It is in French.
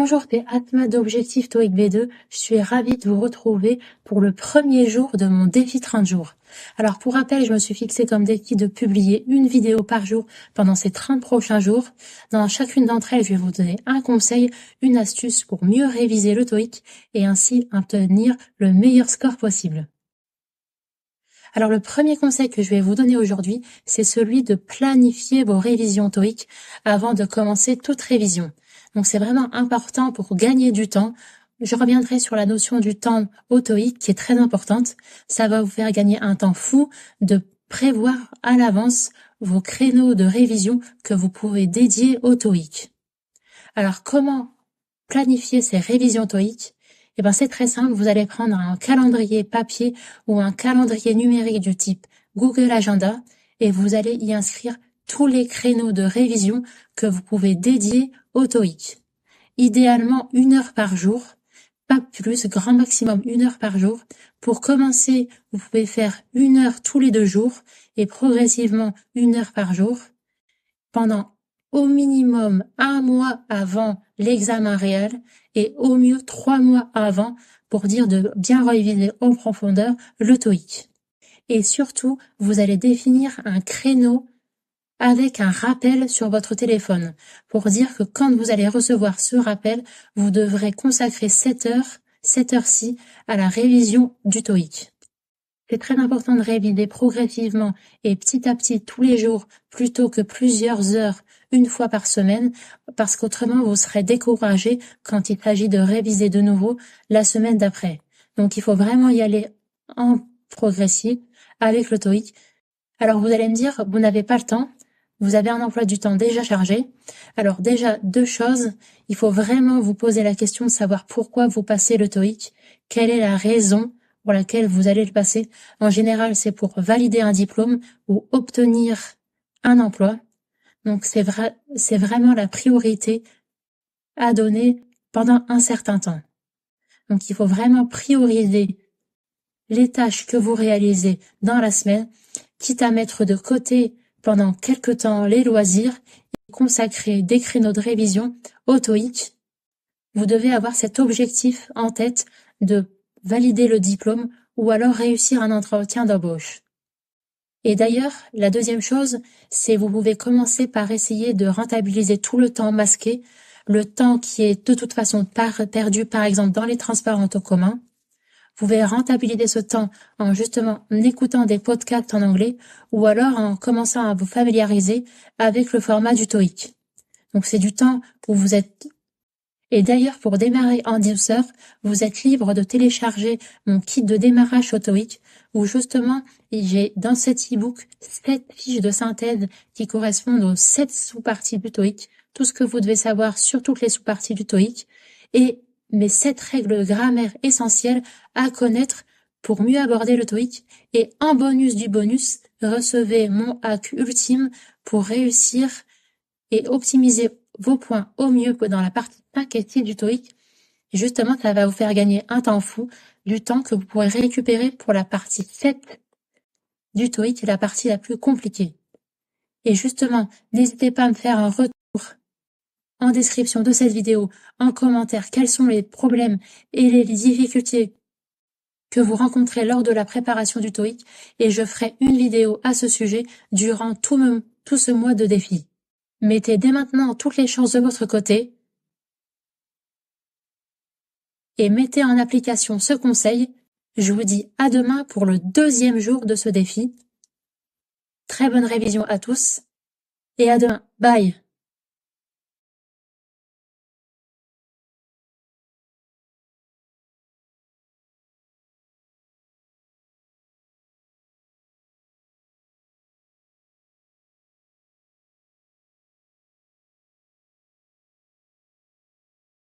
Bonjour, c'est Atma d'Objectif TOEIC B2. Je suis ravie de vous retrouver pour le premier jour de mon défi 30 jours. Alors pour rappel, je me suis fixé comme défi de publier une vidéo par jour pendant ces 30 prochains jours. Dans chacune d'entre elles, je vais vous donner un conseil, une astuce pour mieux réviser le TOEIC et ainsi obtenir le meilleur score possible. Alors le premier conseil que je vais vous donner aujourd'hui, c'est celui de planifier vos révisions TOEIC avant de commencer toute révision. Donc c'est vraiment important pour gagner du temps. Je reviendrai sur la notion du temps au TOEIC qui est très importante. Ça va vous faire gagner un temps fou de prévoir à l'avance vos créneaux de révision que vous pouvez dédier au TOEIC. Alors comment planifier ces révisions TOEIC? Eh ben, c'est très simple, vous allez prendre un calendrier papier ou un calendrier numérique du type Google Agenda et vous allez y inscrire tous les créneaux de révision que vous pouvez dédier au TOEIC. Idéalement 1 heure par jour, pas plus, grand maximum 1 heure par jour. Pour commencer, vous pouvez faire 1 heure tous les 2 jours et progressivement 1 heure par jour pendant au minimum 1 mois avant l'examen réel et au mieux 3 mois avant pour dire de bien réviser en profondeur le TOEIC. Et surtout, vous allez définir un créneau avec un rappel sur votre téléphone pour dire que quand vous allez recevoir ce rappel, vous devrez consacrer 7 heures-ci à la révision du TOEIC. C'est très important de réviser progressivement et petit à petit tous les jours plutôt que plusieurs heures une fois par semaine parce qu'autrement vous serez découragé quand il s'agit de réviser de nouveau la semaine d'après. Donc il faut vraiment y aller en progressif avec le TOEIC. Alors vous allez me dire, vous n'avez pas le temps, vous avez un emploi du temps déjà chargé. Alors déjà 2 choses, il faut vraiment vous poser la question de savoir pourquoi vous passez le TOEIC, quelle est la raison pour laquelle vous allez le passer. En général, c'est pour valider un diplôme ou obtenir un emploi. Donc c'est vraiment la priorité à donner pendant un certain temps. Donc il faut vraiment prioriser les tâches que vous réalisez dans la semaine, quitte à mettre de côté pendant quelque temps les loisirs et consacrer des créneaux de révision au TOEIC. Vous devez avoir cet objectif en tête de valider le diplôme ou alors réussir un entretien d'embauche. Et d'ailleurs, la deuxième chose, c'est vous pouvez commencer par essayer de rentabiliser tout le temps masqué, le temps qui est de toute façon perdu par exemple dans les transports en commun. Vous pouvez rentabiliser ce temps en justement écoutant des podcasts en anglais ou alors en commençant à vous familiariser avec le format du TOEIC. Donc c'est du temps où vous êtes... Et d'ailleurs, pour démarrer en douceur, vous êtes libre de télécharger mon kit de démarrage au TOEIC où justement, j'ai dans cet e-book 7 fiches de synthèse qui correspondent aux 7 sous-parties du TOEIC, tout ce que vous devez savoir sur toutes les sous-parties du TOEIC et mes 7 règles de grammaire essentielles à connaître pour mieux aborder le TOEIC. Et en bonus du bonus, recevez mon hack ultime pour réussir et optimiser vos points au mieux dans la partie 5 et 6 du TOEIC. Et justement, ça va vous faire gagner un temps fou, du temps que vous pourrez récupérer pour la partie 7 du TOEIC, la partie la plus compliquée. Et justement, n'hésitez pas à me faire un retour en description de cette vidéo, en commentaire, quels sont les problèmes et les difficultés que vous rencontrez lors de la préparation du TOEIC et je ferai une vidéo à ce sujet durant tout ce mois de défi. Mettez dès maintenant toutes les chances de votre côté et mettez en application ce conseil. Je vous dis à demain pour le 2e jour de ce défi. Très bonne révision à tous et à demain. Bye!